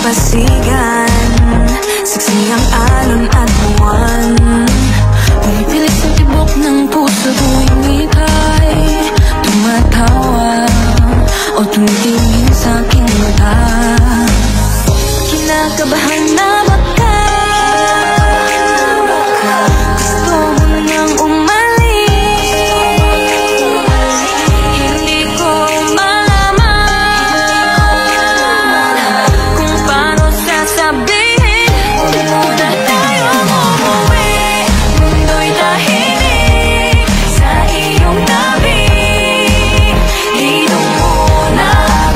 dalampasigan, saksi ang alon at buwan. Pumipilit sa tibok ng puso tuwing ika'y tumatawa o tumitingin sa aking mata. Kinakabahan na baka gusto mo nang umalis. Hindi ko malaman kung paano sasabihin. Huwag muna tayong umuwi, mundo'y tahimik sa iyong tabi. Dito muna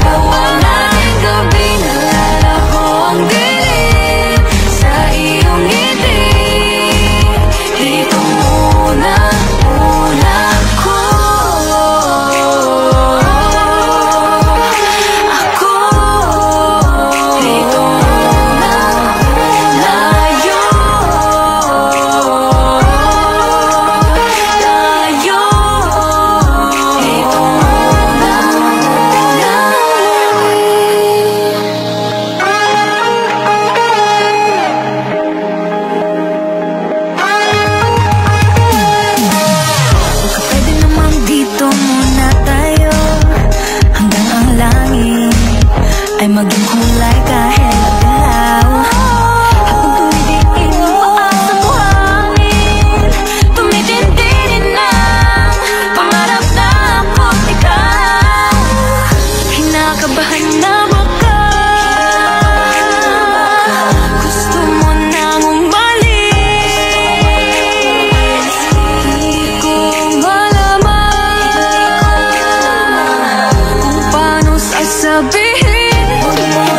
gawa ng gabi, nalalaho ang dilim sa iyong ngiti. Dito muna ako. Dito muna tayo. Dito Baka pwede namang dito muna tayo hanggang ang langit ay maging kulay kahit madilaw. Habang tumitingin pa sa buhangin, tumitindi din ang pangarap na ako't ikaw. Kinakabahan na baka gusto mo nang umalis. Hindi ko malaman kung paano sasabihin. Huwag mo